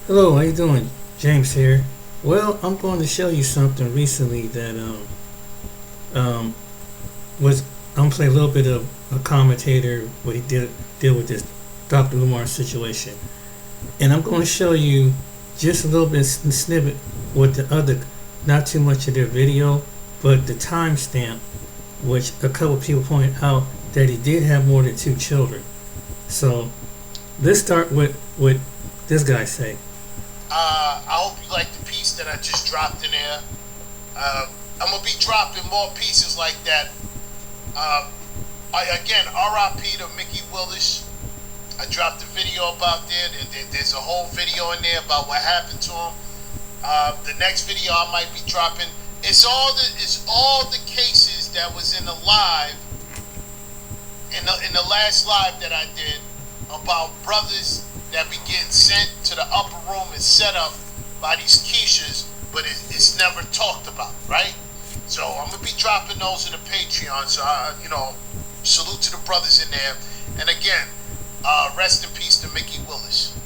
Hello, how you doing? James here. Well, I'm going to show you something recently that um was I'm playing a little bit of a commentator what he did deal with this Dr. Umar situation, and I'm going to show you just a little bit snippet with the other, not too much of their video, but the timestamp, which a couple people point out that he did have more than two children. So let's start with what this guy say. I hope you like the piece that I just dropped in there. I'm gonna be dropping more pieces like that. Again, R.I.P. to Mickey Willis. I dropped a video about there. There's a whole video in there about what happened to him. The next video I might be dropping. It's all the cases that was in the live in the last live that I did about brothers that be getting sent to the upper room and set up by these Keishas, but it's never talked about, right? So I'm gonna be dropping those in the Patreon. So salute to the brothers in there. And again, rest in peace to Mickey Willis,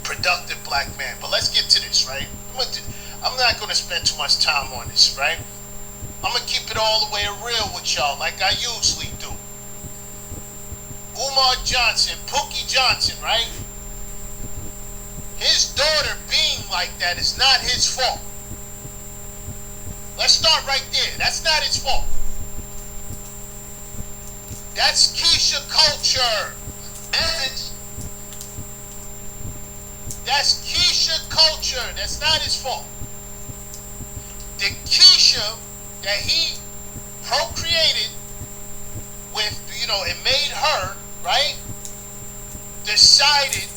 productive black man. But let's get to this, right? I'm not gonna spend too much time on this, right? I'm gonna keep it all the way real with y'all, like I usually do. Umar Johnson, Pookie Johnson, right? His daughter being like that is not his fault. Let's start right there. That's not his fault. That's Keisha culture. That's Keisha culture. That's not his fault. The Keisha that he procreated with, and made her, right, decided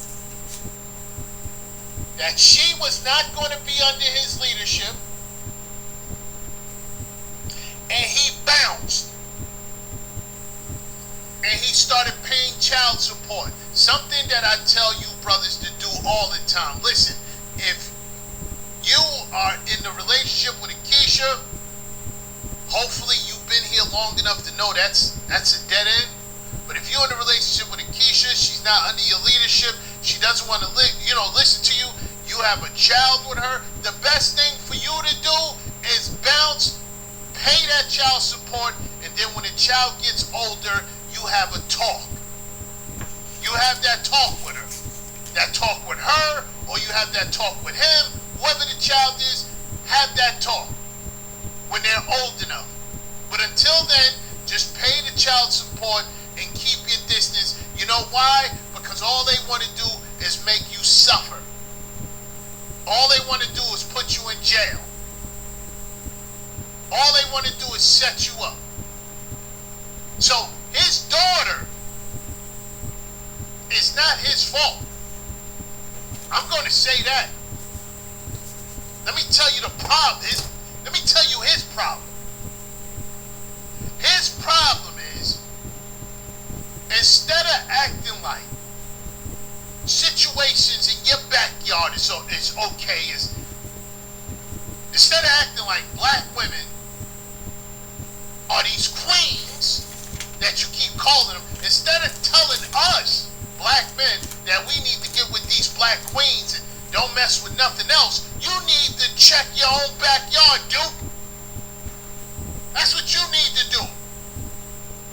that she was not going to be under his leadership, and he bounced, and he started paying child support. Something that I tell you brothers to do all the time. Listen, if you are in a relationship with a Keisha, hopefully you've been here long enough to know that's a dead end. But if you're in a relationship with a Keisha, she's not under your leadership, she doesn't want to listen to you, you have a child with her, the best thing for you to do is bounce, pay that child support, and then when the child gets older, you have a talk. You have that talk with her. That talk with her, or you have that talk with him, whoever the child is, have that talk when they're old enough. But until then, just pay the child support and keep your distance. You know why? Because all they want to do is make you suffer. All they want to do is put you in jail. All they want to do is set you up. So his daughter is not his fault. I'm going to say that. Let me tell you the problem. Let me tell you his problem. His problem is, instead of acting like situations in your backyard is okay, instead of acting like black women are these queens that you keep calling them, instead of telling us black men that we need to get with these black queens and don't mess with nothing else, you need to check your own backyard, Duke. That's what you need to do.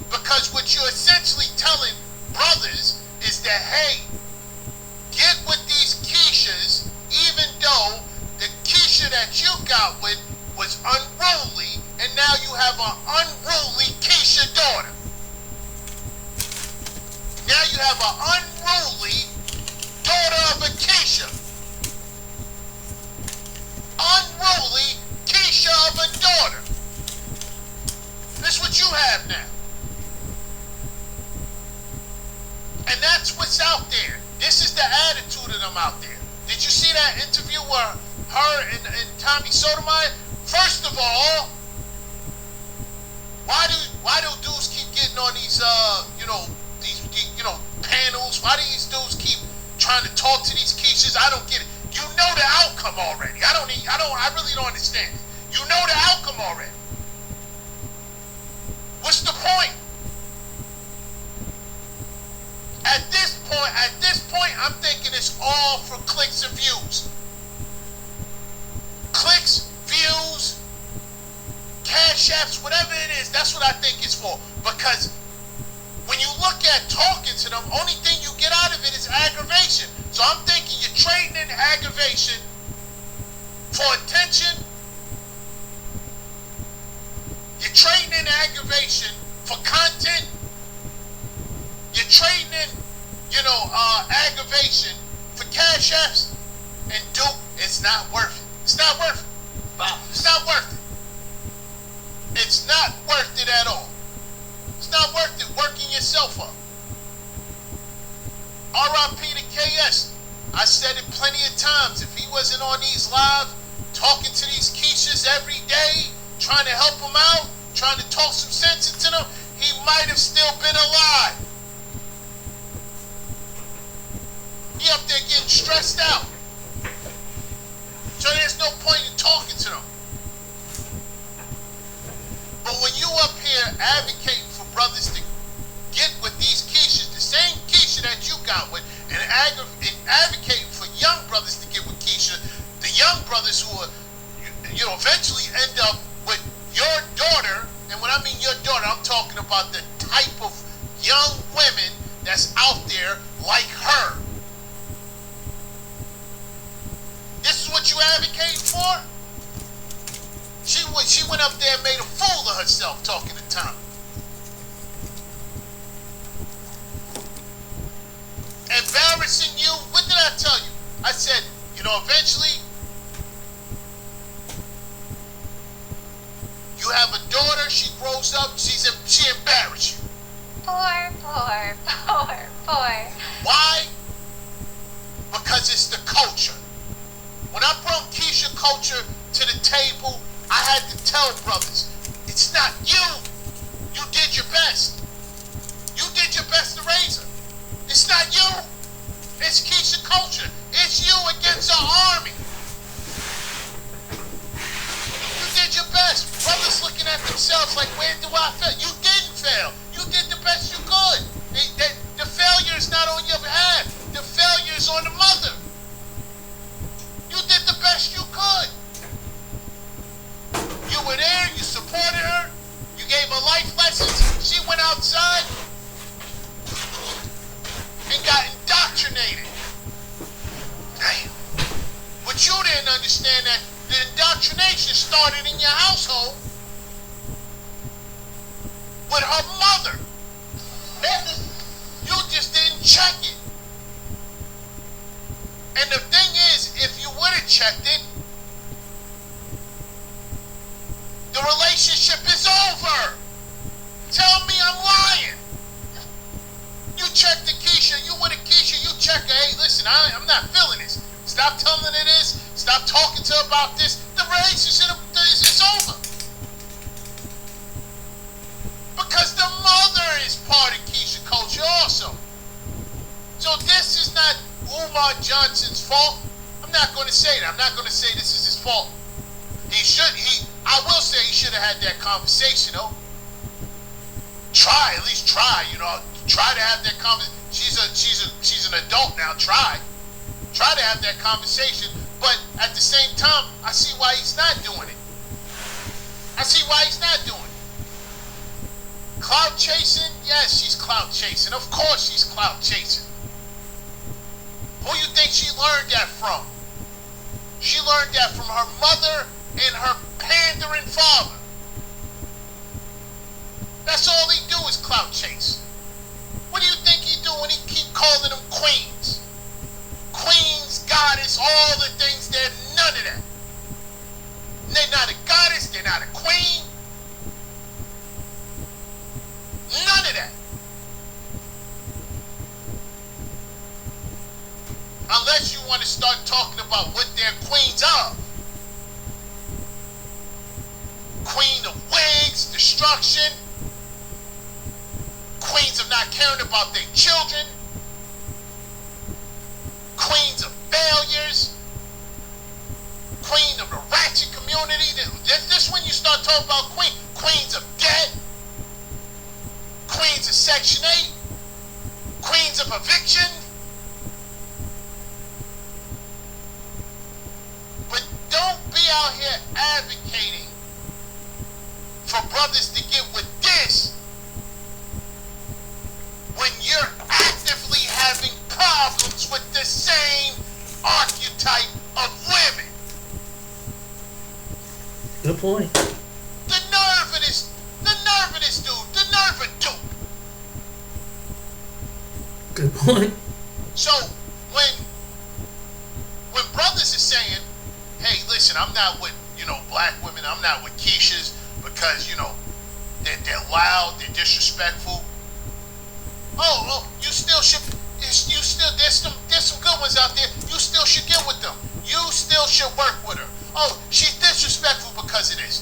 Because what you're essentially telling brothers is that, hey, get with these Keishas, even though the Keisha that you got with was unruly, and now you have an unruly Keisha daughter. Now you have an unruly daughter of a Keisha. Unruly Keisha of a daughter. That's what you have now. And that's what's out there. This is the attitude of them out there. Did you see that interview where her and Tommy Sotomayor? First of all, why do dudes keep getting on these panels? Why do these dudes keep trying to talk to these Keishas? I don't get it. You know the outcome already. I really don't understand it. You know the outcome already. What's the point? At this point, at this point, I'm thinking it's all for clicks and views. Clicks, views, cash apps, whatever it is, that's what I think it's for. Because when you look at talking to them, only thing you get out of it is aggravation. So I'm thinking you're trading in aggravation for attention. You're trading in aggravation for content. You're trading in, aggravation for cash apps. And Duke, it's not worth it. It's not worth it. It's not worth it. It's not worth it at all. It's not worth it working yourself up. R.I.P. to KS. I said it plenty of times. If he wasn't on these live, talking to these Keishas every day, trying to help them out, trying to talk some sense into them, he might have still been alive. He up there getting stressed out. So there's no point in talking to them. But when you up here advocating for brothers to get with these Keishas, the same Keisha that you got with, and advocating for young brothers to get with Keisha, the young brothers who are, eventually end up with your daughter, and when I mean your daughter, I'm talking about the type of young women that's out there like her. This is what you advocating for? She went up there and made a fool of herself talking to Tom. Embarrassing you? What did I tell you? I said, eventually you have a daughter, she grows up, she embarrassed you. Poor. Why? Because it's the culture. When I brought Keisha culture to the table, I had to tell brothers, it's not you. You did your best. You did your best to raise her. It's not you. It's Keisha culture. It's you against our army. You did your best. Brothers looking at themselves like, where do I fail? You didn't fail. You did the best you could. The failure is not on your behalf. The failure is on the mother. You did the best you could. You were there, you supported her, you gave her life lessons. She went outside and got indoctrinated. Damn. But you didn't understand that the indoctrination started in your household with her mother. You just didn't check it. And the thing is, if you would have checked it, the relationship is over. Tell me I'm lying. You check the Keisha, you with a Keisha, you check her, hey, listen, I'm not feeling this. Stop telling her this. Stop talking to her about this. The relationship is over. Because the mother is part of Keisha culture also. So this is not Umar Johnson's fault. I'm not going to say that. I'm not going to say this is his fault. I will say he should have had that conversation, though. At least try, try to have that conversation. She's an adult now, try to have that conversation, but at the same time, I see why he's not doing it. Clout chasing? Yes, she's clout chasing. Of course she's clout chasing. Who you think she learned that from? She learned that from her mother and her pandering father. That's all he do is clout chase. What do you think he do when he keep calling them queens? Queens, goddess, all the things, they're none of that. They're not a goddess, they're not a queen. None of that. Unless you want to start talking about what they're queens of. Queen of wigs, destruction. Queens of not caring about their children. Queens of failures. Queen of the ratchet community. This when you start talking about queens of debt. Queens of Section 8. Queens of eviction. out here advocating for brothers to get with this when you're actively having problems with the same archetype of women? Good point. The nerve of this dude, the nerve of Duke. Good point. So when brothers are saying, hey, listen, I'm not with, black women, I'm not with Keishas because, they're loud, they're disrespectful. Oh, you still should, there's some good ones out there. You still should get with them. You still should work with her. Oh, she's disrespectful because of this.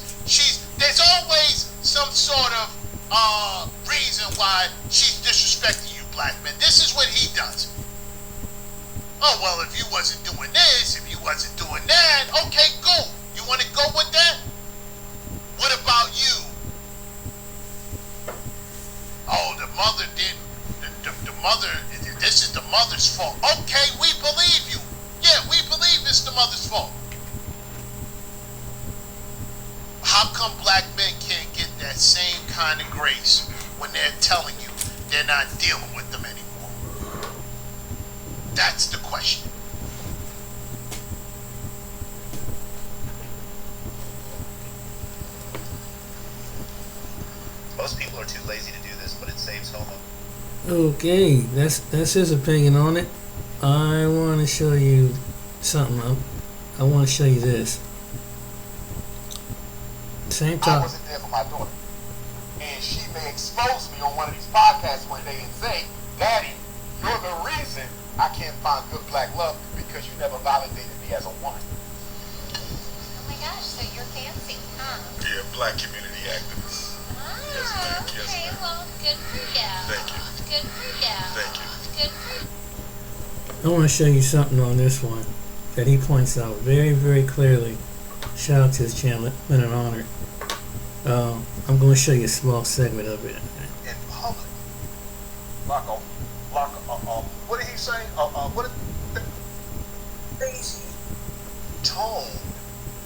There's always some sort of reason why she's disrespecting you, black men. This is what he does. Oh, well, if you wasn't doing this, if you wasn't doing that, okay, cool. You want to go with that? What about you? Oh, the mother didn't. The mother, this is the mother's fault. Okay, we believe you. Yeah, we believe it's the mother's fault. How come black men can't get that same kind of grace when they're telling you they're not dealing with them anymore? That's the question. Most people are too lazy to do this, but it saves homo. Okay, that's his opinion on it. I want to show you something. I want to show you this. Same I topic. wasn't there for my daughter. And she may expose me on one of these podcasts one day and say, Daddy, you're the reason I can't find good black love because you never validated me as a woman. Oh my gosh, so you're fancy, huh? Yeah, black community activist. Yes, ma'am. Yes, Okay, ma'am. well, good for you. Thank you. Good for you. Thank you. Good for you. I want to show you something on this one that he points out very, very clearly. Shout out to his channel, been an honor. I'm going to show you a small segment of it. In public. What did he say? What is the crazy tone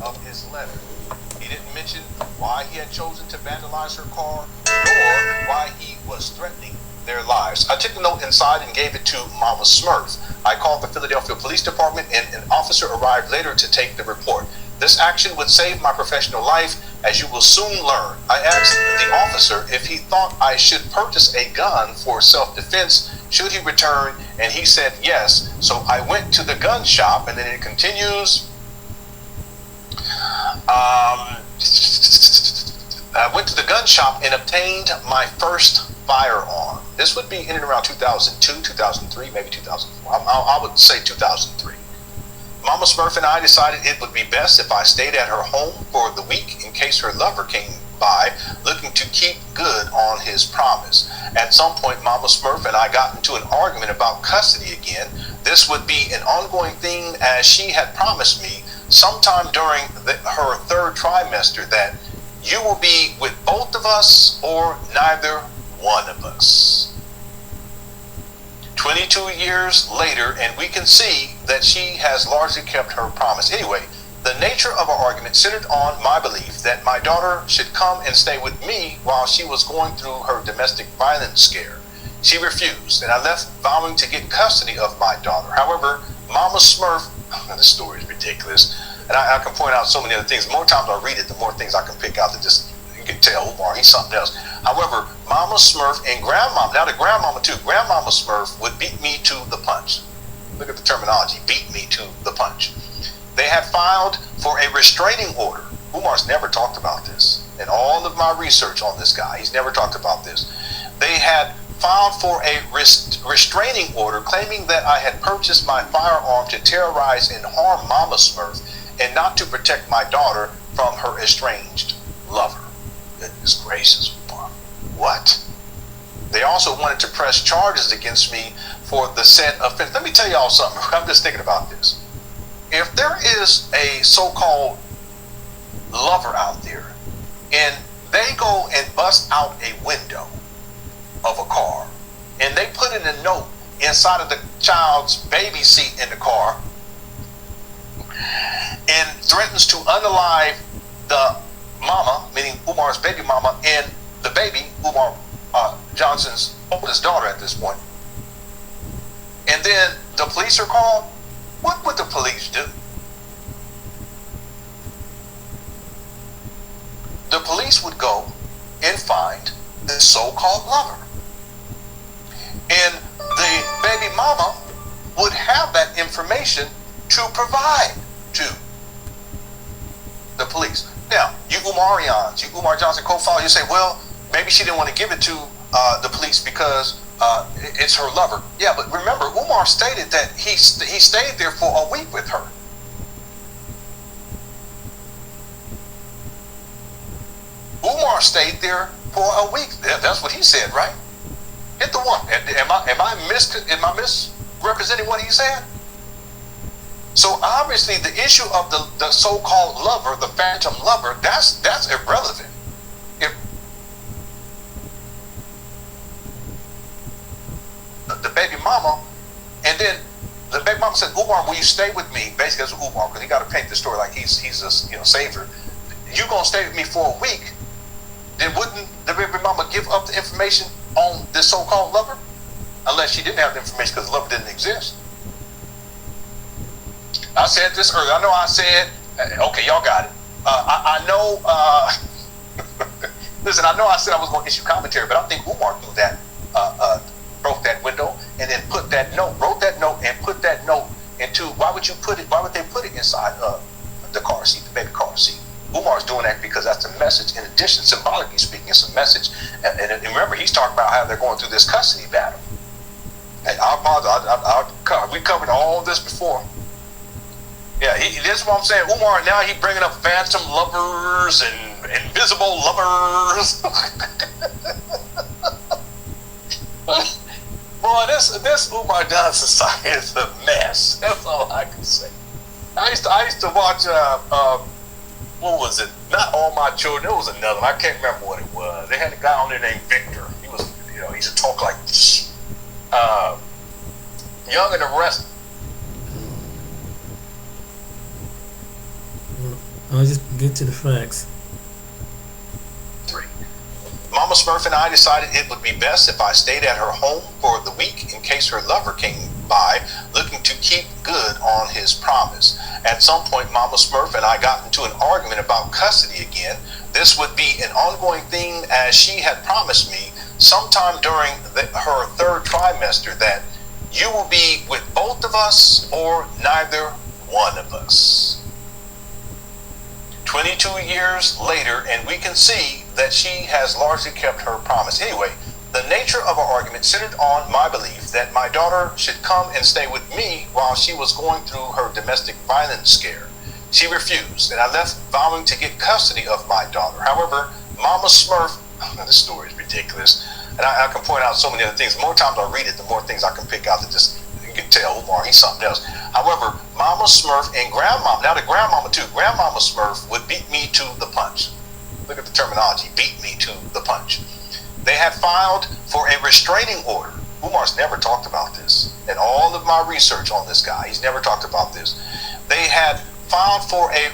of his letter? He didn't mention why he had chosen to vandalize her car, nor why he was threatening their lives. I took the note inside and gave it to Mama Smurf. I called the Philadelphia Police Department and an officer arrived later to take the report. This action would save my professional life, as you will soon learn. I asked the officer if he thought I should purchase a gun for self-defense should he return, and he said yes. So I went to the gun shop, and then it continues. I went to the gun shop and obtained my first firearm. This would be in and around 2002, 2003, maybe 2004. I would say 2003. Mama Smurf and I decided it would be best if I stayed at her home for the week in case her lover came by looking to keep good on his promise. At some point, Mama Smurf and I got into an argument about custody again. This would be an ongoing thing as she had promised me sometime during her third trimester that you will be with both of us or neither one of us. 22 years later, and we can see that she has largely kept her promise. Anyway, the nature of our argument centered on my belief that my daughter should come and stay with me while she was going through her domestic violence scare. She refused, and I left vowing to get custody of my daughter. However, Mama Smurf, this story is ridiculous, and I can point out so many other things. The more times I read it, the more things I can pick out that just, you can tell, Umar, he's something else. However, Mama Smurf and Grandmama, now the Grandmama too, Grandmama Smurf would beat me to the punch. Look at the terminology, beat me to the punch. They had filed for a restraining order. Umar's never talked about this. In all of my research on this guy, he's never talked about this. They had filed for a restraining order claiming that I had purchased my firearm to terrorize and harm Mama Smurf and not to protect my daughter from her estranged lover. Goodness gracious, Umar. What? They also wanted to press charges against me for the said offense. Let me tell y'all something. I'm just thinking about this. If there is a so-called lover out there and they go and bust out a window of a car and they put in a note inside of the child's baby seat in the car and threatens to unalive the mama, meaning Umar's baby mama, and the baby, Umar Johnson's oldest daughter at this point. And then the police are called. What would the police do? The police would go and find the so-called lover. And the baby mama would have that information to provide to the police. Now, you Umarians, you Umar Johnson co-followers, you say, well, maybe she didn't want to give it to the police because it's her lover. Yeah, but remember, Umar stated that he stayed there for a week with her. Umar stayed there for a week. That's what he said, right? Hit the one. Am I misrepresenting what he said? So obviously the issue of the so-called lover, the phantom lover, that's irrelevant. If the baby mama, and then the baby mama said, Umar, will you stay with me? Basically, that's Umar, because he got to paint the story like he's a savior. You gonna stay with me for a week? Then wouldn't the baby mama give up the information on this so-called lover? Unless she didn't have the information because the lover didn't exist. I said this earlier. I know I said, okay, y'all got it. I know, listen, I know I said I was going to issue commentary, but I think Umar knew that, broke that window and then wrote that note and put that note into, why would they put it inside the car seat, the baby car seat? Umar's doing that because that's a message. In addition, symbolically speaking, it's a message. And remember, he's talking about how they're going through this custody battle. And we covered all this before. Yeah, this is what I'm saying. Umar, now he's bringing up phantom lovers and invisible lovers. Boy, this Umar Johnson side is a mess. That's all I can say. I used to watch what was it? Not All My Children. It was another one. I can't remember what it was. They had a guy on there named Victor. He was, he used to talk like Young and the Restless. I'll just get to the facts. 3. Mama Smurf and I decided it would be best if I stayed at her home for the week in case her lover came by looking to keep good on his promise. At some point, Mama Smurf and I got into an argument about custody again. This would be an ongoing thing as she had promised me sometime during her 3rd trimester that you will be with both of us or neither one of us. 22 years later, and we can see that she has largely kept her promise. Anyway, the nature of our argument centered on my belief that my daughter should come and stay with me while she was going through her domestic violence scare. She refused, and I left vowing to get custody of my daughter. However, Mama Smurf, this story is ridiculous, and I can point out so many other things. The more times I read it, the more things I can pick out that just, you can tell Umar, he's something else. However, Mama Smurf and Grandmama, now the Grandmama too, Grandmama Smurf would beat me to the punch. Look at the terminology, beat me to the punch. They had filed for a restraining order. Umar's never talked about this. In all of my research on this guy, he's never talked about this. They had filed for a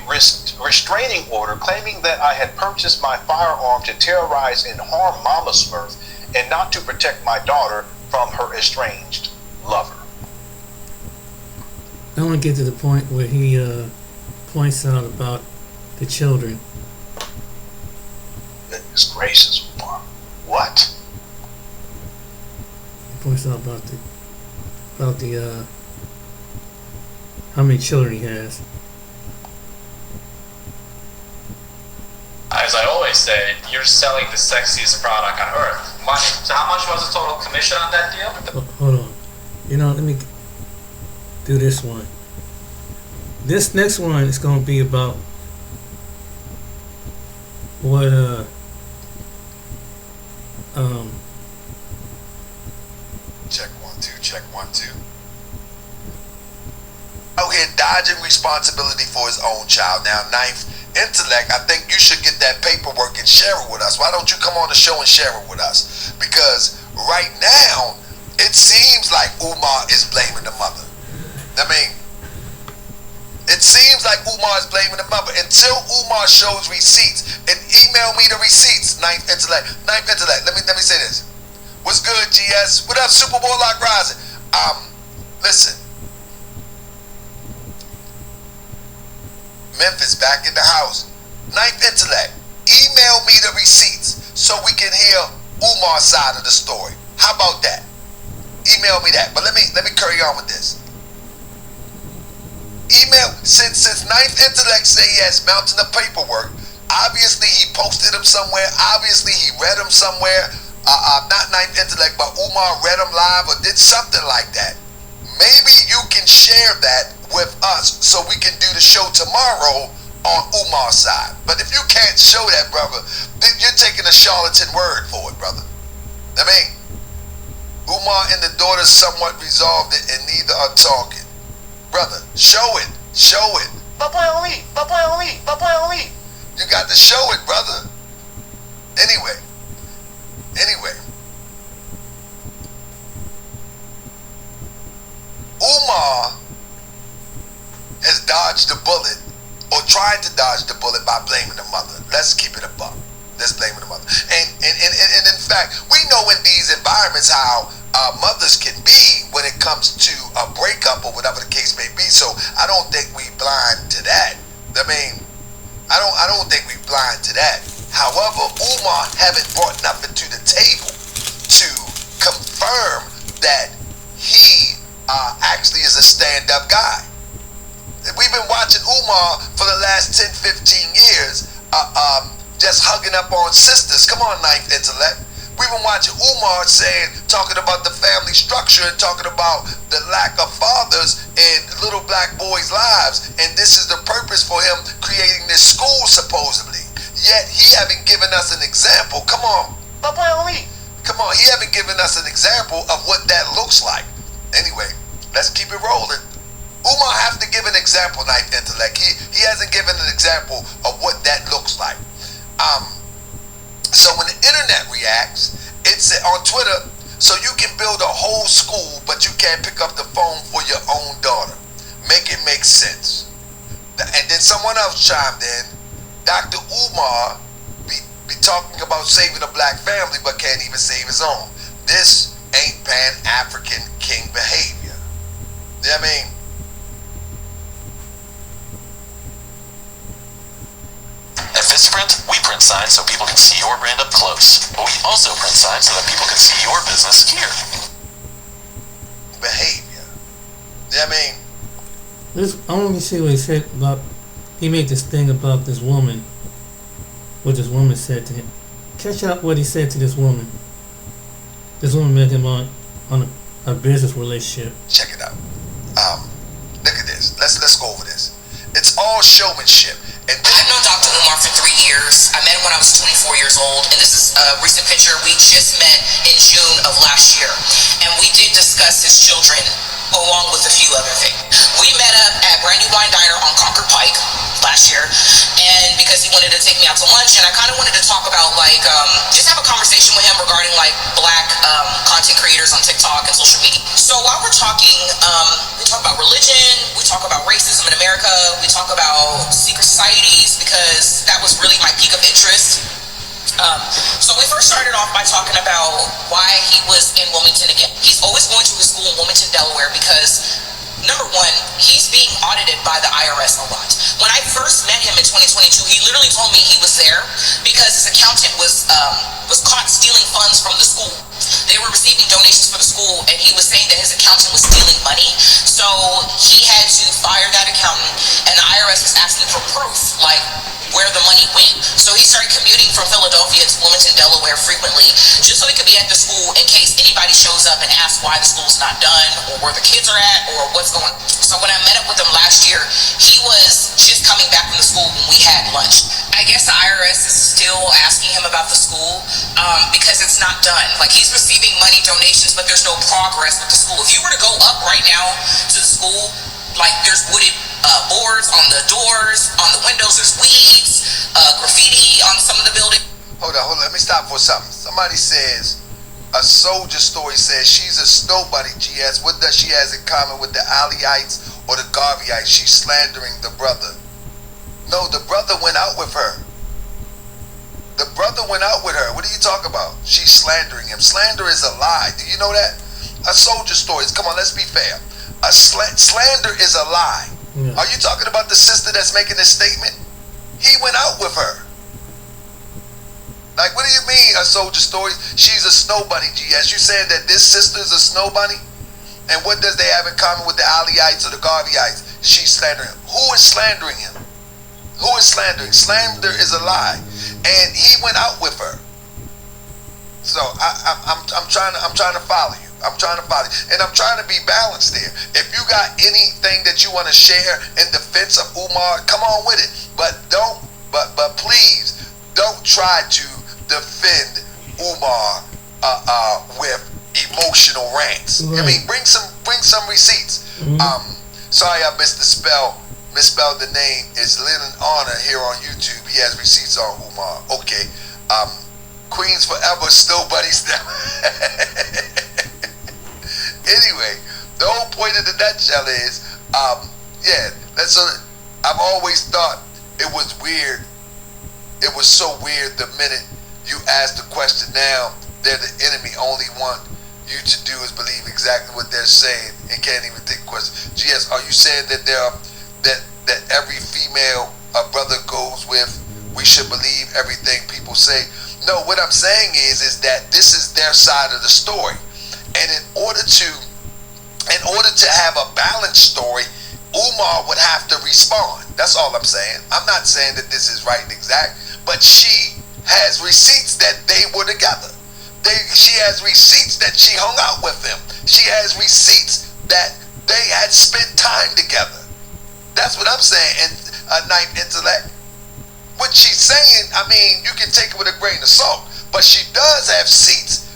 restraining order claiming that I had purchased my firearm to terrorize and harm Mama Smurf and not to protect my daughter from her estranged lover. I want to get to the point where he points out about the children. Goodness gracious, Umar. What? He points out about the how many children he has. As I always say, you're selling the sexiest product on earth. Money. So how much was the total commission on that deal? Hold on. Let me do this one. This next one is going to be about what Check 1 2, check 1 2. Out here dodging responsibility for his own child. Now, ninth intellect, I think you should get that paperwork and share it with us. Why don't you come on the show and share it with us? Because right now, it seems like Umar is blaming the mother. I mean, it seems like Umar is blaming the until Umar shows receipts, and email me the receipts. Ninth Intellect. Let me say this. What's good, GS? What up, Super Bowl Lock Rising? Listen. Memphis back in the house. Ninth Intellect. Email me the receipts so we can hear Umar's side of the story. How about that? Email me that. But let me carry on with this. Email since Ninth Intellect say he has mountain of paperwork. Obviously he posted them somewhere. Obviously he read them somewhere. Not Ninth Intellect, but Umar read them live or did something like that. Maybe you can share that with us so we can do the show tomorrow on Umar's side. But if you can't show that, brother, then you're taking a charlatan word for it, brother. I mean, Umar and the daughter somewhat resolved it and neither are talking. Brother, show it. Show it. You got to show it, brother. Anyway. Umar has dodged the bullet or tried to dodge the bullet by blaming the mother. Let's keep it a buck. Let's blame the mother. And in fact, we know in these environments how mothers can be when it comes to a breakup or whatever the case may be. So I don't think we blind to that. I mean, I don't think we blind to that. However, Umar haven't brought nothing to the table to confirm that he actually is a stand-up guy. We've been watching Umar for the last 10, 15 years just hugging up on sisters. Come on, Ninth Intellect. We've been watching Umar talking about the family structure and talking about the lack of fathers in little black boys' lives. And this is the purpose for him creating this school, supposedly. Yet he haven't given us an example. Come on. Come on, he haven't given us an example of what that looks like. Anyway, let's keep it rolling. Umar has to give an example, Ninth Intellect. He hasn't given an example of what that looks like. So when the internet reacts, it's on Twitter, so you can build a whole school, but you can't pick up the phone for your own daughter. Make it make sense. And then someone else chimed in, Dr. Umar be talking about saving a black family, but can't even save his own. This ain't Pan-African king behavior. You know what I mean? At Visprint, we print signs so people can see your brand up close. But we also print signs so that people can see your business here. Behavior. You know what I mean? I want to see what he said about. He made this thing about this woman. What this woman said to him. Catch out what he said to this woman. This woman met him on a business relationship. Check it out. Look at this. Let's go over this. It's all showmanship. And I've known Dr. Umar for 3 years. I met him when I was 24 years old, and this is a recent picture. We just met in June of last year, and we did discuss his children along with a few other things. We met up at Brand New Wine Diner on Concord Pike last year, and because he wanted to take me out to lunch, and I kind of wanted to talk about just have a conversation with him regarding black content creators on TikTok and social media. So while we're talking, we talk about religion, we talk about racism in America, we talk about secret societies, because that was really my peak of interest. So we first started off by talking about why he was in Wilmington again. He's always going to his school in Wilmington, Delaware, because number one, he's being audited by the IRS a lot. When I first met him in 2022, he literally told me he was there because his accountant was caught stealing funds from the school. They were receiving donations for the school, and he was saying that his accountant was stealing money. So he had to fire that accountant, and the IRS was asking for proof, where the money went. So he started commuting from Philadelphia to Wilmington, Delaware frequently, just so he could be at the school in case anybody shows up and asks why the school's not done, or where the kids are at, or what's going on. So when I met up with him last year, he was just coming back from the school when we had lunch. I guess the IRS is still asking him about the school because it's not done. He's receiving money donations, but there's no progress with the school. If you were to go up right now to the school, there's wooded boards on the doors, on the windows, there's weeds, graffiti on some of the buildings. Hold on, let me stop for something. Somebody says, a soldier story says she's a snow bunny, GS. What does she has in common with the Allyites or the Garveyites? She's slandering the brother. No, the brother went out with her. The brother went out with her. What are you talking about? She's slandering him. Slander is a lie. Do you know that? A soldier stories. Come on, let's be fair. Slander is a lie. Yeah. Are you talking about the sister that's making this statement? He went out with her. Like, what do you mean, a soldier stories? She's a snow bunny, GS. You saying that this sister is a snow bunny? And what does they have in common with the Aliyeites or the Garveyites? She's slandering him. Who is slandering him? Who is slandering? Slander is a lie. And he went out with her. So I'm trying to follow you. I'm trying to follow you. And I'm trying to be balanced there. If you got anything that you want to share in defense of Umar, come on with it. But please don't try to defend Umar with emotional rants. Right. I mean, bring some receipts. Sorry I misspelled the name. Is Lennon Honor here on YouTube. He has receipts on Umar. Okay. Queens forever, still buddies now. Anyway, the whole point of the nutshell is, I've always thought it was weird. It was so weird the minute you ask the question. Now they're the enemy. Only want you to do is believe exactly what they're saying and can't even think the question. GS, are you saying that that every female a brother goes with, we should believe everything people say? No, what I'm saying is that this is their side of the story, and in order to have a balanced story, Umar would have to respond. That's all I'm saying. I'm not saying that this is right and exact, but she has receipts that they were together. She has receipts that she hung out with him. She has receipts that they had spent time together. That's what I'm saying. And Ninth Intellect. What she's saying, I mean, you can take it with a grain of salt, but she does have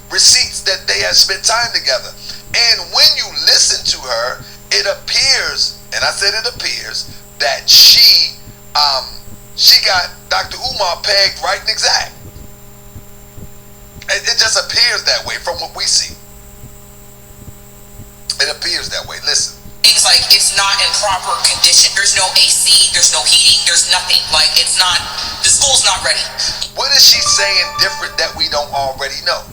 receipts that they have spent time together. And when you listen to her, it appears, and I said it appears, that she got Dr. Umar pegged right and exact. It just appears that way from what we see. It appears that way. Listen. Things like it's not in proper condition. There's no AC, there's no heating, there's nothing. Like it's not, the school's not ready. What is she saying different that we don't already know?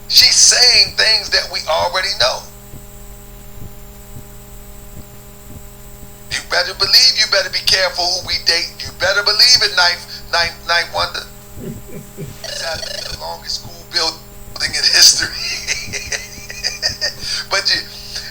She's saying things that we already know. You better believe, you better be careful who we date. You better believe it, Ninth Wonder. That's the longest school building in history. But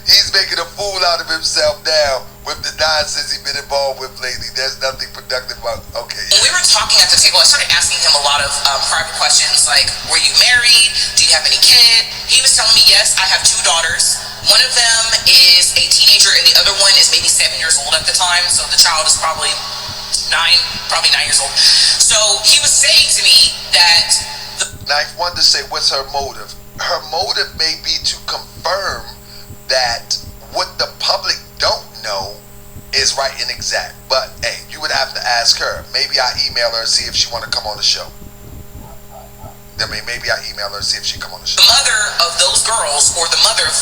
he's making a fool out of himself now with the nonsense he's been involved with lately. There's nothing productive about. Okay. When we were talking at the table, I started asking him a lot of private questions like, were you married? Do you have any kid? He was telling me, yes, I have 2 daughters. One of them is a teenager and the other one is maybe 7 years old at the time. So the child is probably 9 years old. So he was saying to me that Ninth Wonder say, what's her motive? Her motive may be to confirm that what the public don't know is right and exact. But hey, you would have to ask her. Maybe I email her and see if she want to come on the show. I mean, maybe I email her and see if she come on the show. the mother of those girls, or the mother of,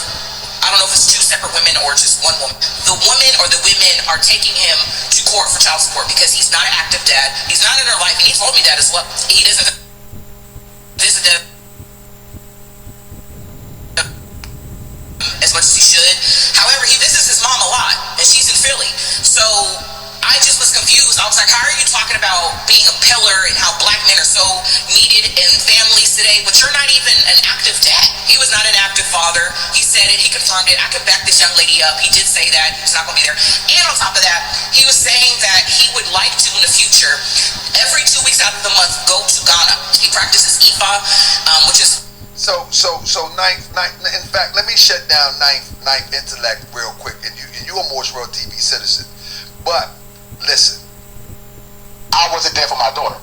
I don't know if it's 2 separate women or just one woman, the woman or the women are taking him to court for child support because he's not an active dad. He's not in her life, and he told me that as well. He doesn't visit them as much as he should. However, he visits his mom a lot, and she's in Philly. So I just was confused. I was like, how are you talking about being a pillar and how black men are so needed in families today, but you're not even an active dad? He was not an active father. He said it. He confirmed it. I could back this young lady up. He did say that. He's not going to be there. And on top of that, he was saying that he would like to, in the future, every 2 weeks out of the month, go to Ghana. He practices Ifa, which is... So ninth, in fact, let me shut down Ninth Intellect real quick, and you a Morse World TV citizen. But listen, I wasn't there for my daughter.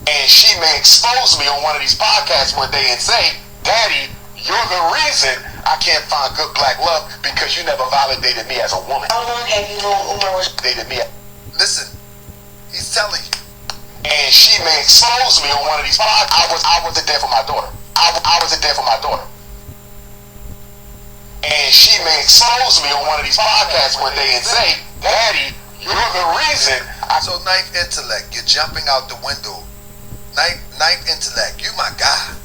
And she may expose me on one of these podcasts one day and say, Daddy, you're the reason I can't find good black love because you never validated me as a woman. How long have you known Umar was Validated me. listen, he's telling you. And she may expose me on one of these podcasts. I wasn't there for my daughter. I wasn't there for my daughter. And she may expose me on one of these podcasts one day and say, Daddy, you're the reason I So ninth intellect, you're jumping out the window. Ninth intellect, you my guy.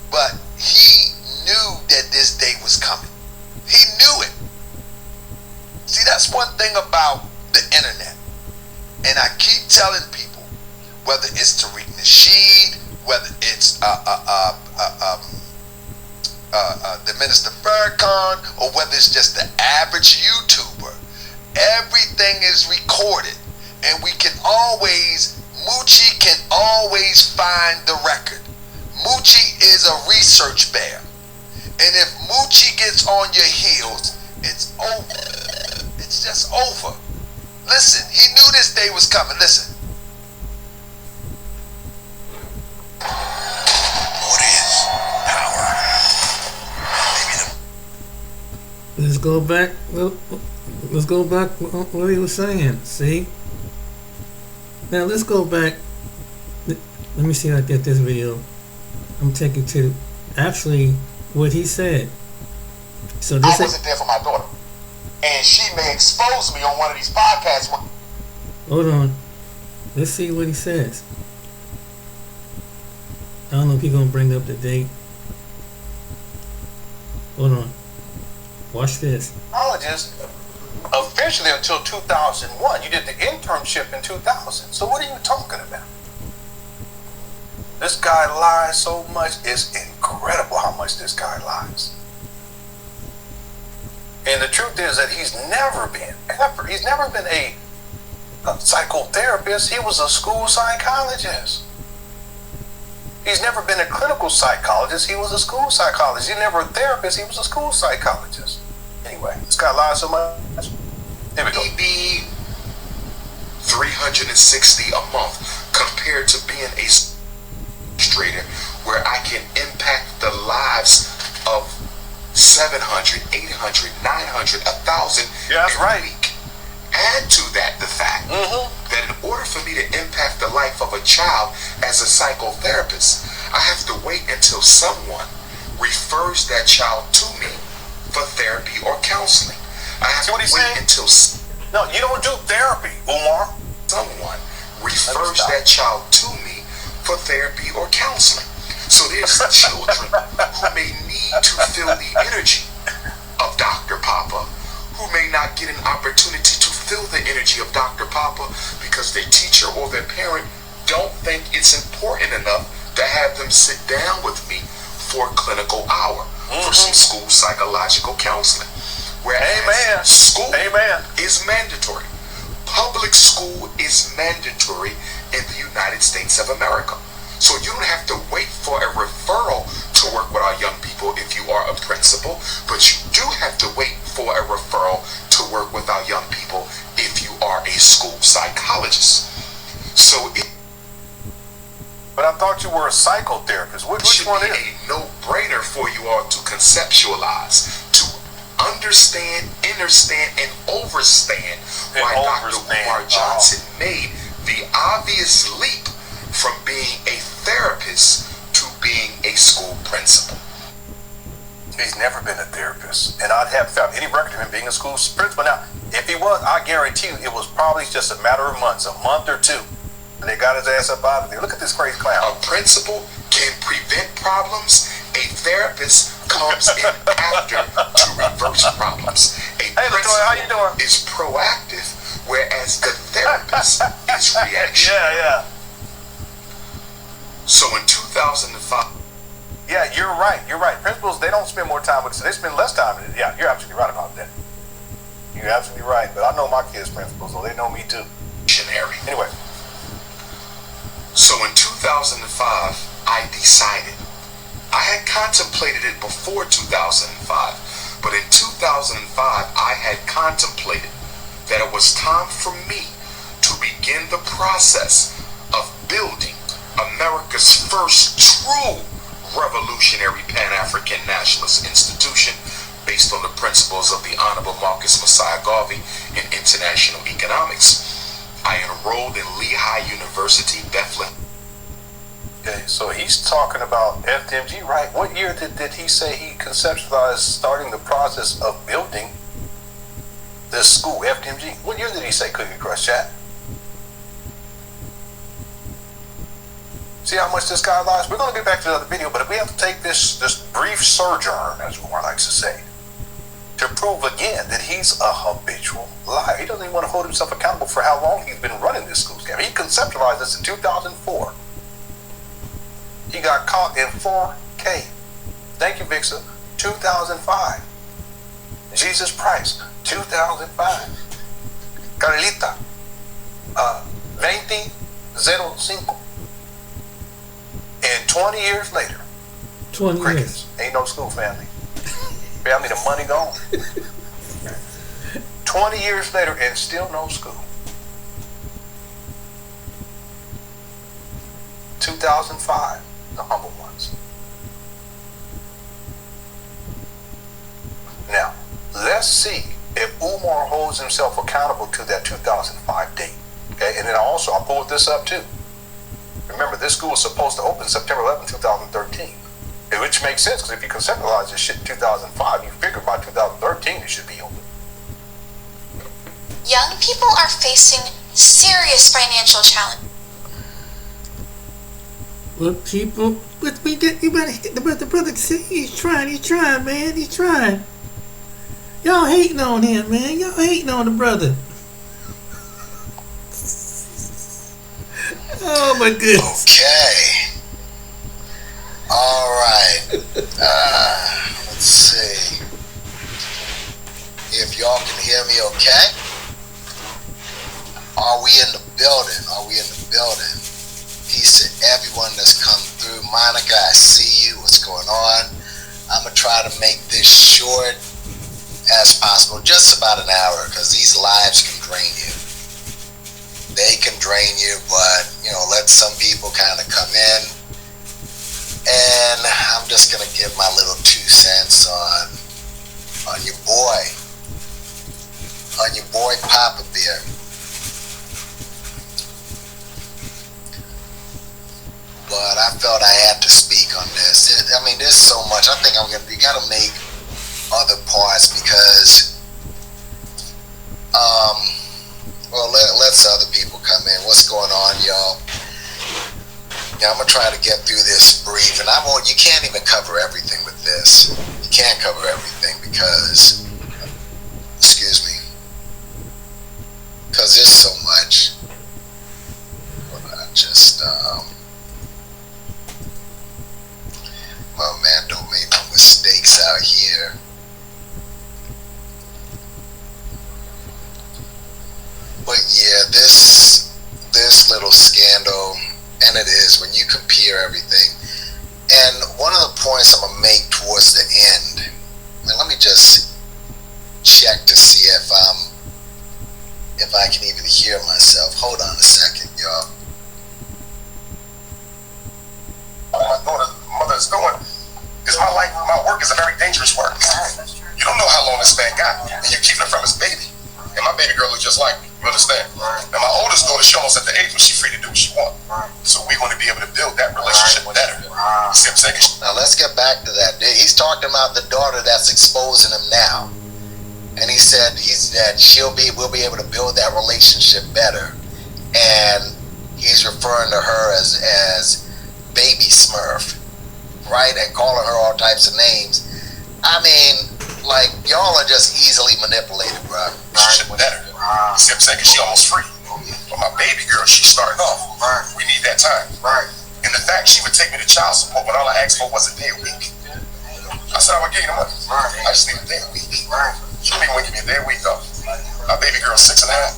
But he knew that this day was coming. He knew it. See, that's one thing about the internet. And I keep telling people, whether it's Tariq Nasheed, whether it's the Minister Farrakhan, or whether it's just the average YouTuber, everything is recorded. And Moochie can always find the record. Moochie is a research bear. And if Moochie gets on your heels, it's over. It's just over. Listen, he knew this day was coming. Listen. What is power? Let's go back. Let's go back what he was saying. See? Now let's go back. Let me see if I get this video. I'm taking to actually what he said. So this I wasn't there for my daughter, and she may expose me on one of these podcasts. Hold on. Let's see what he says. I don't know if he's gonna bring up the date. Hold on. Watch this. Colleges, officially until 2001. You did the internship in 2000. So what are you talking about? This guy lies so much. It's incredible how much this guy lies. And the truth is that he's never been a psychotherapist. He was a school psychologist. He's never been a clinical psychologist. He was a school psychologist. He's never a therapist. He was a school psychologist. Anyway, this guy lies so much. Here we go. Maybe 360 a month compared to being a trader where I can impact the lives of 700, 800, 900, 1,000 every week. Add to that the fact that in order for me to impact the life of a child as a psychotherapist, I have to wait until someone refers that child to me for therapy or counseling. I have to wait until... No, you don't do therapy, Umar. Someone refers that child to me for therapy or counseling. So there's children who may need to feel the energy of Dr. Papa, who may not get an opportunity to feel the energy of Dr. Papa because their teacher or their parent don't think it's important enough to have them sit down with me for a clinical hour for some school psychological counseling. Whereas school is mandatory. Public school is mandatory in the United States of America. So you don't have to wait for a referral to work with our young people if you are a principal, but you do have to wait for a referral to work with our young people if you are a school psychologist. So but I thought you were a psychotherapist. Which one is a no-brainer for you all to conceptualize, to understand, understand, and overstand why Dr. Umar Johnson made the obvious leap from being a therapist to being a school principal. He's never been a therapist, and I'd have found any record of him being a school principal. Now, if he was, I guarantee you, it was probably just a matter of months, a month or two, and they got his ass up out of there. Look at this crazy clown. A principal can prevent problems. A therapist comes in after to reverse problems. A principal is proactive, whereas the therapist is reactionary. So in 2005. Yeah, you're right. You're right. Principals, they don't spend more time with us. They spend less time with it. Yeah, you're absolutely right about that. You're absolutely right. But I know my kids' principals, so they know me too. Anyway. So in 2005, I decided. I had contemplated it before 2005, but in 2005, I had contemplated that it was time for me to begin the process of building America's first true revolutionary Pan-African nationalist institution based on the principles of the Honorable Marcus Messiah Garvey in international economics. I enrolled in Lehigh University, Bethlehem. Okay, so he's talking about FMG, right? What year did he say he conceptualized starting the process of building this school, FMG? What year did he say, Cookie Crush Chat? See how much this guy lies? We're going to get back to the other video, but if we have to take this brief sojourn, as Umar likes to say, to prove again that he's a habitual liar. He doesn't even want to hold himself accountable for how long he's been running this school scam. He conceptualized this in 2004. He got caught in 4K. Thank you, Vixa. 2005. Jesus Price, 2005. Carlita, 2005. And 20 years later, 20 crickets. years. Ain't no school, family. Family, the money gone. 20 years later and still no school. 2005, the humble ones. Now, let's see if Umar holds himself accountable to that 2005 date. Okay, and then I'll pull this up too. Remember, this school is supposed to open September 11, 2013. Which makes sense, because if you conceptualize this shit in 2005, you figure by 2013 it should be open. Young people are facing serious financial challenge. Look, people, but we get you better get the brother. See, he's trying, man, he's trying. Y'all hating on him, man. Y'all hating on the brother. Oh my goodness. Okay. All right. Let's see if y'all can hear me. Okay. Are we in the building? Peace to everyone that's come through. Monica, I see you. What's going on? I'm gonna try to make this short as possible, just about an hour, because these lives can drain you. They can drain you, but let some people kind of come in, and I'm just gonna give my little 2 cents on your boy Papa Bear. But I felt I had to speak on this. There's so much. I think we gotta make other parts, because let's other people come in. What's going on, y'all? Yeah, I'm gonna try to get through this brief, and you can't even cover everything with this. You can't cover everything because there's so much. Oh man, don't make no mistakes out here. But yeah, this little scandal, and it is when you compare everything. And one of the points I'm gonna make towards the end, and let me just check to see if I can even hear myself. Hold on a second, y'all. My mother is doing is my work is a very dangerous work. You don't know how long this man got, and you're keeping it from his baby. And my baby girl looks just like me. You understand? And my oldest daughter, she almost at the age when she's free to do what she wants. So we're going to be able to build that relationship better. See what I'm saying? Now let's get back to that. He's talking about the daughter that's exposing him now, and he said that we'll be able to build that relationship better, and he's referring to her as Baby Smurf, right? And calling her all types of names. Y'all are just easily manipulated, bro. Relationship better. See what I'm saying? 'Cause she almost free. But my baby girl, she's starting off. We need that time. And the fact she would take me to child support when all I asked for was a day a week. I said I would give you the money. I just need a day a week. She don't even want to give me a day a week though. My baby girl's 6.5.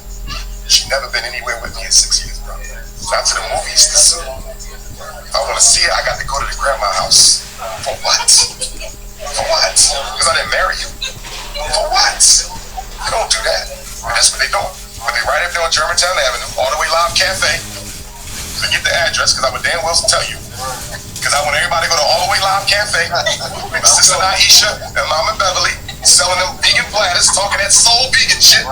She never been anywhere with me in 6 years, bro. Not to the movies. If I want to see her, I got to go to the grandma house. For what? For what? Because I didn't marry you. For what? They don't do that. That's what they do. But they right up there on Germantown Avenue, all the way Live Cafe. Forget the address, because I would damn well tell you. Because I want everybody to go to all the way Live Cafe. My sister Aisha and Mama Beverly selling them vegan platters, talking that soul vegan shit.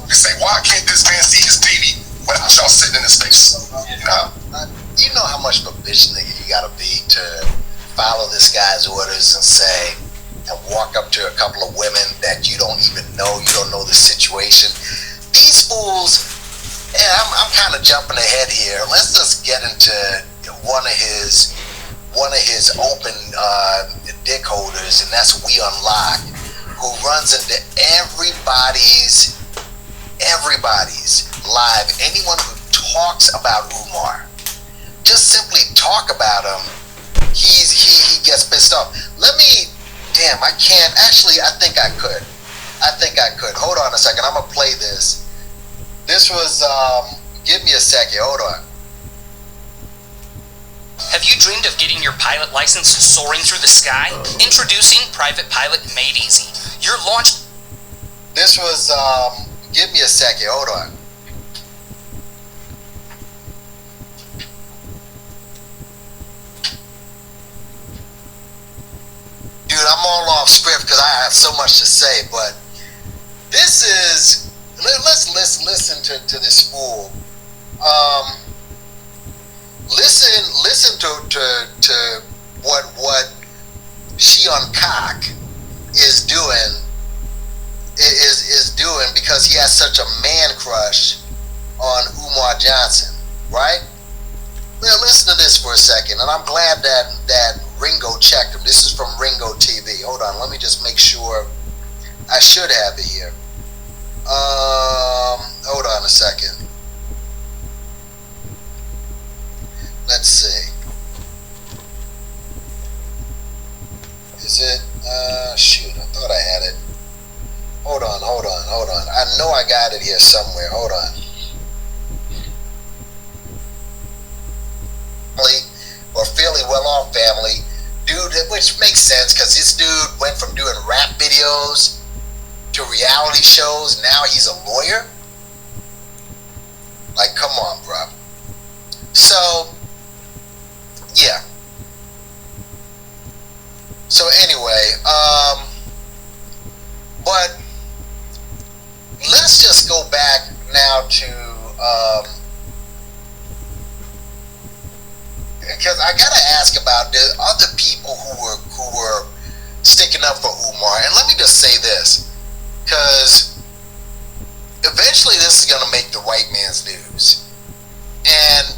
They say, why can't this man see his baby without y'all sitting in his face? You know how much of a bitch nigga you gotta be to follow this guy's orders and walk up to a couple of women that you don't even know, you don't know the situation. These fools, I'm kind of jumping ahead here. Let's just get into one of his open dick holders, and that's We Unlock, who runs into everybody's live. Anyone who talks about Umar, just simply talk about him, he gets pissed off. I can't actually. I think I could. Hold on a second. I'm gonna play this. This was give me a second. Hold on. Have you dreamed of getting your pilot license soaring through the sky? Introducing Private Pilot Made Easy. Your launch. This was give me a second. Hold on. Dude, I'm all off script because I have so much to say, but this is, let's listen to this fool. Listen to what she on cock is doing because he has such a man crush on Umar Johnson, right? Well, listen to this for a second, and I'm glad that Ringo checked him. This is from Ringo TV. Hold on, let me just make sure. I should have it here. Hold on a second. Let's see. Is it? Shoot, I thought I had it. Hold on. I know I got it here somewhere. Hold on. Or fairly well-off family, dude, which makes sense because this dude went from doing rap videos to reality shows. Now he's a lawyer. Like, come on, bro. So, yeah. So anyway, but let's just go back now to because I gotta ask about the other people who were sticking up for Umar. And let me just say this, because eventually this is gonna make the white man's news, and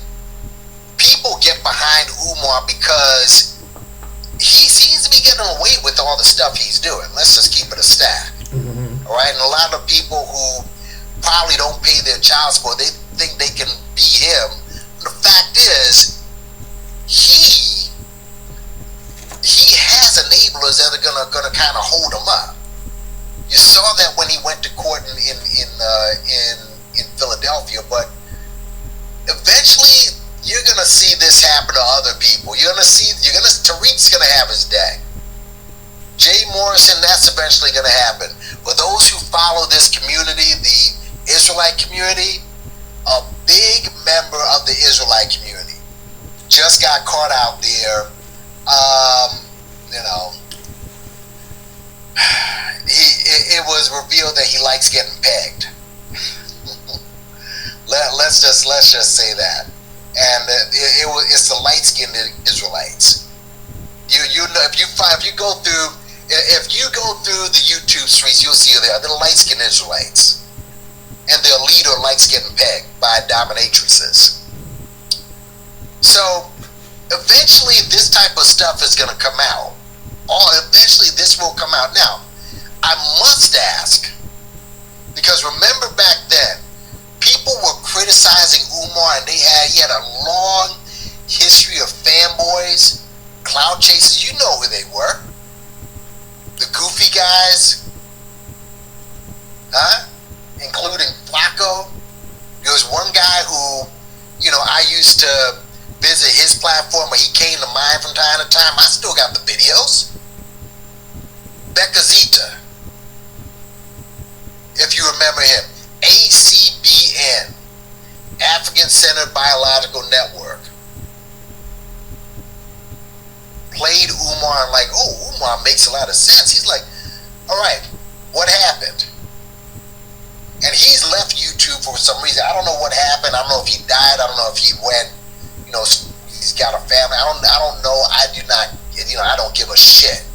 people get behind Umar because he seems to be getting away with all the stuff he's doing. Let's just keep it a stack. All right, and a lot of people who probably don't pay their child support, they think they can be him. The fact is, he has enablers that are gonna kind of hold him up. You saw that when he went to court in Philadelphia, but eventually you're gonna see this happen to other people. Tariq's gonna have his day. Jay Morrison, that's eventually gonna happen. For those who follow this community, the Israelite community, a big member of the Israelite community just got caught out there. It was revealed that he likes getting pegged. let's just say that, and it's the light-skinned Israelites. You know, if you go through the YouTube streets, you'll see they're light-skinned Israelites, and their leader likes getting pegged by dominatrices. So eventually this type of stuff is going to come out. Eventually this will come out. Now, I must ask, because remember back then, people were criticizing Umar, and he had a long history of fanboys, cloud chasers. You know who they were. The goofy guys, including Flacco. There was one guy who, I used to visit his platform, where he came to mine from time to time. I still got the videos. Becca Zeta, if you remember him. ACBN, African Centered Biological Network. Played Umar and like, oh, Umar makes a lot of sense. He's like, all right, what happened? And he's left YouTube for some reason. I don't know what happened. I don't know if he died. I don't know if he went, he's got a family. I don't know. I do not, I don't give a shit.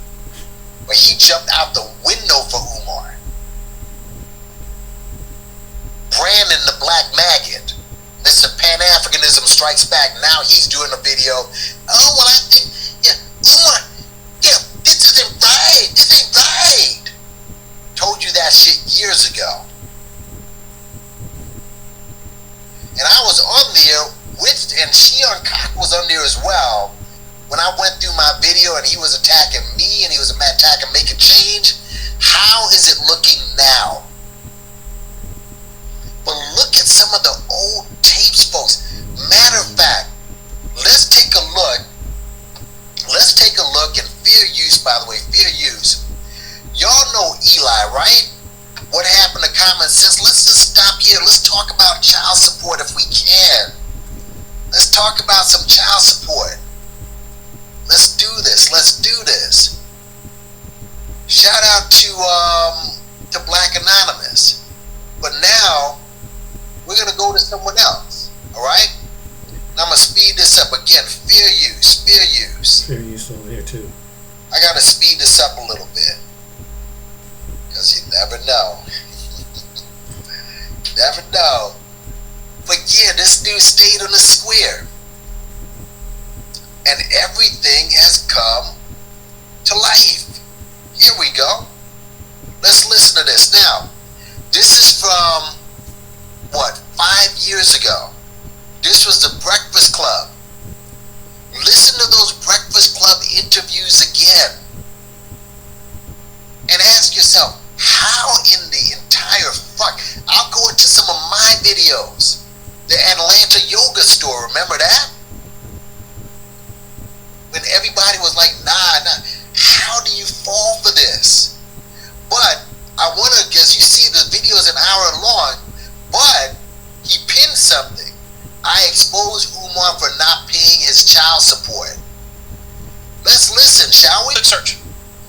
But he jumped out the window for Umar. Brandon the Black Maggot, Mr. Pan-Africanism strikes back. Now he's doing a video. Oh, well, I think, yeah, Umar, yeah, this isn't right. This ain't right. Told you that shit years ago. And I was on there with, and Shion Cock was on there as well. When I went through my video and he was attacking me and he was attacking Make a Change, how is it looking now? But look at some of the old tapes, folks. Matter of fact, let's take a look. Let's take a look at fair use, by the way, fair use. Y'all know Eli, right? What happened to common sense? Let's just stop here. Let's talk about child support if we can. Let's talk about some child support. Let's do this. Let's do this. Shout out to Black Anonymous. But now we're gonna go to someone else. All right. And I'm gonna speed this up again. Fair use. Fair use. Fair use over here too. I gotta speed this up a little bit. Because you never know. Never know. But yeah, this dude stayed on the square. And everything has come to life. Here we go. Let's listen to this. Now, this is from, what, 5 years ago. This was the Breakfast Club. Listen to those Breakfast Club interviews again. And ask yourself, how in the entire fuck? I'll go into some of my videos. The Atlanta yoga store, remember that? When everybody was like, nah, how do you fall for this? But I want to, as you see, the video is an hour long, but he pinned something. I exposed Umar for not paying his child support. Let's listen, shall we? Good search.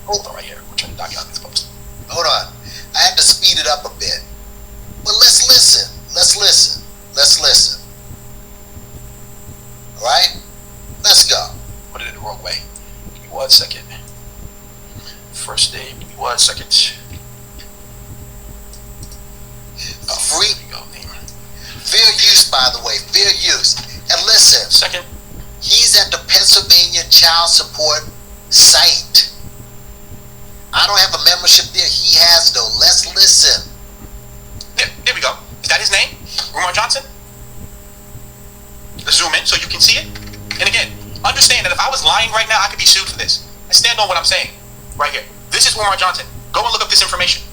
Hold on right here. We're trying to document this post. Hold on. I have to speed it up a bit. But let's listen. Let's listen. Let's listen. Alright? Let's go. Put it in the wrong way. Give me 1 second. First name. Give me 1 second. Free. There you go. Name. Fair use, by the way. Fair use. And listen. Second. He's at the Pennsylvania Child Support site. I don't have a membership there. He has, though. Let's listen. There we go. Is that his name? Umar Johnson? Zoom in so you can see it. And again, understand that if I was lying right now, I could be sued for this. I stand on what I'm saying. Right here. This is Umar Johnson. Go and look up this information.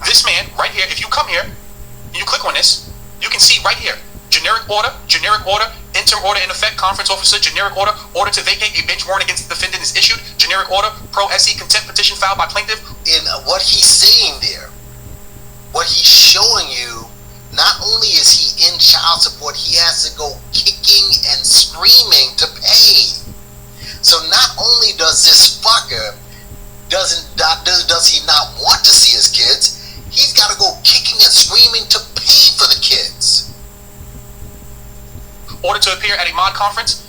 This man, right here, if you come here, and you click on this, you can see right here. Generic order, interim order in effect, conference officer, generic order to vacate a bench warrant against the defendant is issued, generic order, pro SE contempt petition filed by plaintiff. In what he's saying there, what he's showing you, not only is he in child support, he has to go kicking and screaming to pay. So not only does this fucker, does he not want to see his kids, he's got to go kicking and screaming to pay for the kids. Order to appear at a mod conference.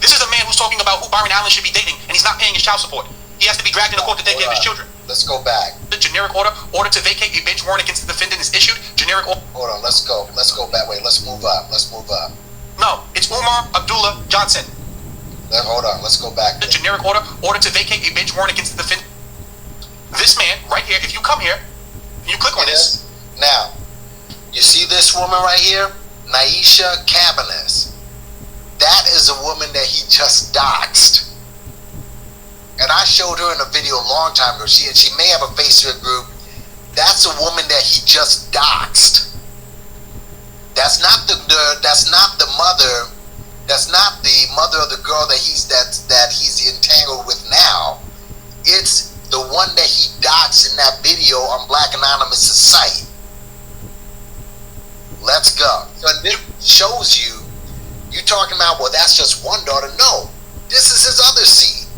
This is a man who's talking about who Byron Allen should be dating, and he's not paying his child support. He has to be dragged into court to take care of his children. Let's go back. The generic order to vacate a bench warrant against the defendant is issued. Generic order. Hold on, let's go back. Wait, let's move up. No, it's Umar Abdullah Johnson. Hold on, let's go back. The generic order to vacate a bench warrant against the defendant. This man, right here, if you come here, and you click on this. Now, you see this woman right here? Naisha Cabanas. That is a woman that he just doxed. And I showed her in a video a long time ago. She may have a Facebook group. That's a woman that he just doxed. That's not the mother. That's not the mother of the girl that he's entangled with now. It's the one that he doxed in that video on Black Anonymous' site. Let's go. So this shows you talking about, well, that's just one daughter. No, this is his other seed.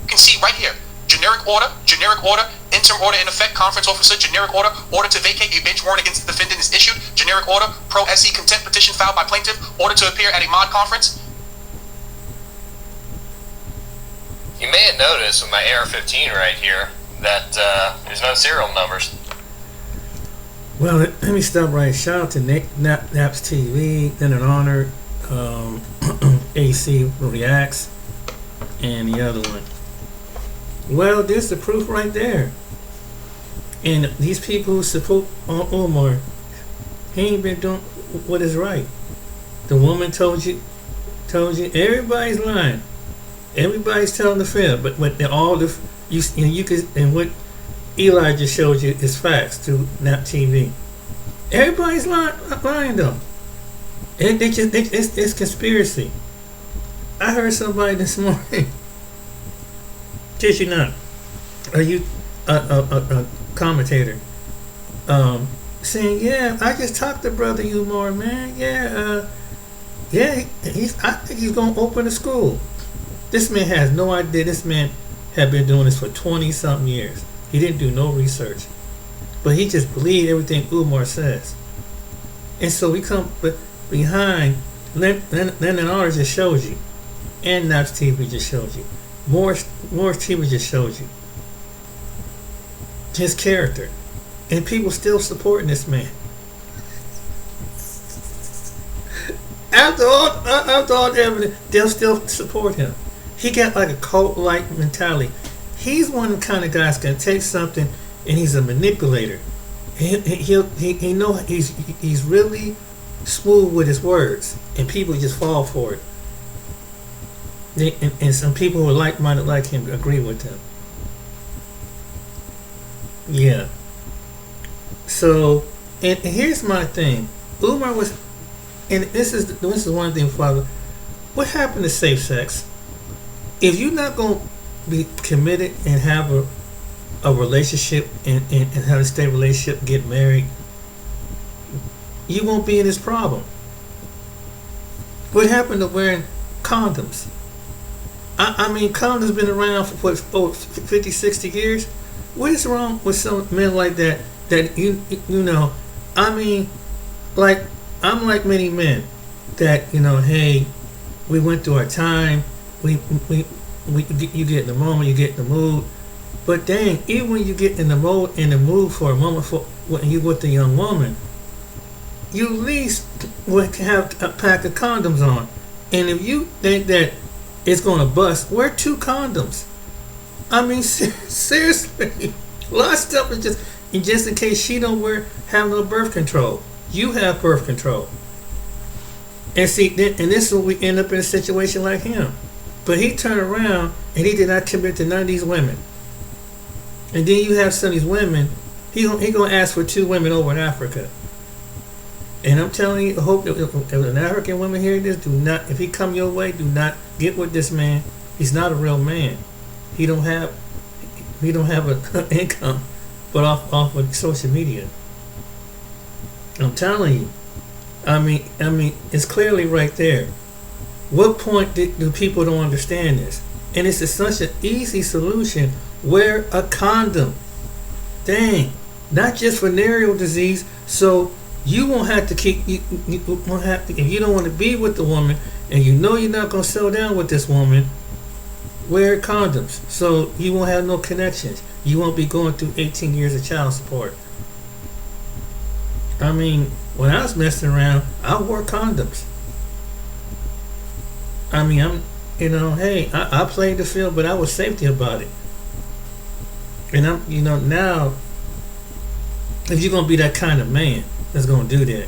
You can see right here, generic order, interim order in effect, conference officer, generic order to vacate a bench warrant against the defendant is issued, generic order, pro SE contempt petition filed by plaintiff, order to appear at a mod conference. You may have noticed with my AR-15 right here that there's no serial numbers. Well, let me stop right. Shout out to Naps TV, then an honor, AC Reacts, and the other one. Well, there's the proof right there. And these people who support Umar, he ain't been doing what is right. The woman told you, everybody's lying. Everybody's telling the fib, but all the you could, and what Eli just showed you is facts through Nap TV. Everybody's lying though. It's conspiracy. I heard somebody this morning. Kid you not. Are you a commentator? Saying, yeah, I just talked to Brother Umar, man. Yeah, I think he's gonna open a school. This man has no idea. This man had been doing this for 20-something years. He didn't do no research, but he just believed everything Umar says. And so we come behind. Then an artist just showed you, and Naps TV just showed you. Moore's TV just showed you his character, and people still supporting this man. After all the evidence, they'll still support him. He got like a cult-like mentality. He's one of the kind of guys can take something and he's a manipulator. He know he's really smooth with his words, and people just fall for it. And some people who are like-minded like him agree with him. Yeah. So, and here's my thing. Umar was, and this is one thing, Father. What happened to safe sex? If you're not going to be committed and have a relationship and have a stable relationship, get married, you won't be in this problem. What happened to wearing condoms? I mean, condoms been around for what, 50, 60 years. What is wrong with some men like that? That you know, I mean, like I'm like many men that hey, we went through our time. You get in the moment, you get in the mood. But dang, even when you get in the mood for a moment, for when you with a young woman, you at least would have a pack of condoms on. And if you think that it's gonna bust, wear 2 condoms. I mean, seriously, a lot of stuff is just in case she don't have no birth control. You have birth control. And see, and this is when we end up in a situation like him. But he turned around and he did not commit to none of these women. And then you have some of these women, he gonna ask for 2 women over in Africa. And I'm telling you, I hope that if an African woman hear this, do not, if he come your way, do not get with this man. He's not a real man. He don't have an income, but off of social media. I'm telling you. I mean, it's clearly right there. What point do people don't understand this? And it's such an easy solution. Wear a condom. Dang, not just venereal disease. So you won't have to keep. You won't have to, if you don't want to be with the woman, and you know you're not gonna settle down with this woman. Wear condoms, so you won't have no connections. You won't be going through 18 years of child support. I mean, when I was messing around, I wore condoms. I mean, hey, I played the field, but I was safety about it. And now, if you're gonna be that kind of man that's gonna do that,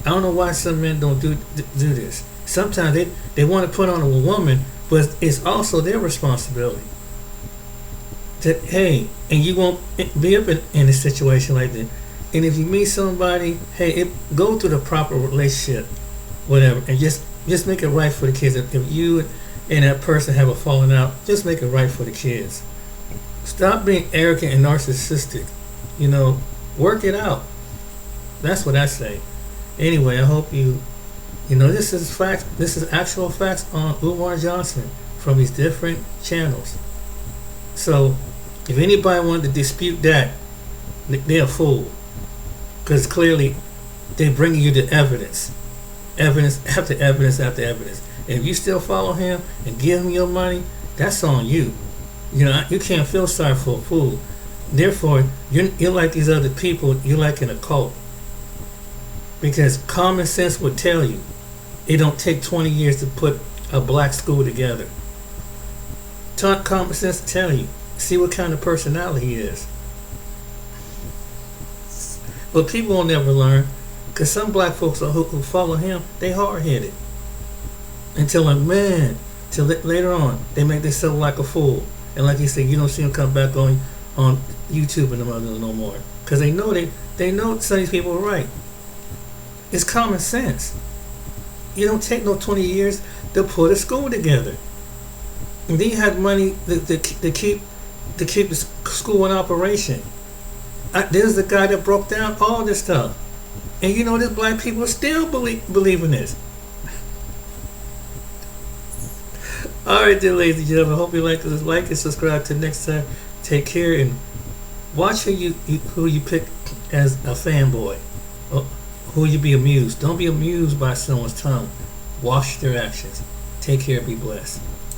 I don't know why some men don't do this. Sometimes they want to put on a woman, but it's also their responsibility. That hey, and you won't be up in a situation like that. And if you meet somebody, hey, go through the proper relationship, whatever, and just make it right for the kids. If you and that person have a falling out, just make it right for the kids. Stop being arrogant and narcissistic. Work it out. That's what I say. Anyway, I hope this is facts. This is actual facts on Umar Johnson from these different channels. So, if anybody wanted to dispute that, they're a fool. Because clearly, they're bringing you the evidence after evidence after evidence. And if you still follow him and give him your money, that's on you. You can't feel sorry for a fool. Therefore, you're like these other people. You're like in a cult. Because common sense would tell you it don't take 20 years to put a black school together. Common sense will tell you. See what kind of personality he is. But people will never learn, because some black folks who follow him, they hard-headed. Until later on, they make themselves like a fool. And like you said, you don't see them come back on YouTube and no more. Because they know some of these people are right. It's common sense. You don't take no 20 years to put a school together. And then you had money to keep the school in operation. There's the guy that broke down all this stuff. And you know, these black people still believe in this. Alright then, ladies and gentlemen, I hope you like this. Like and subscribe. Till next time, take care and watch who you pick as a fanboy. Who you be amused. Don't be amused by someone's tongue. Watch their actions. Take care. Be blessed.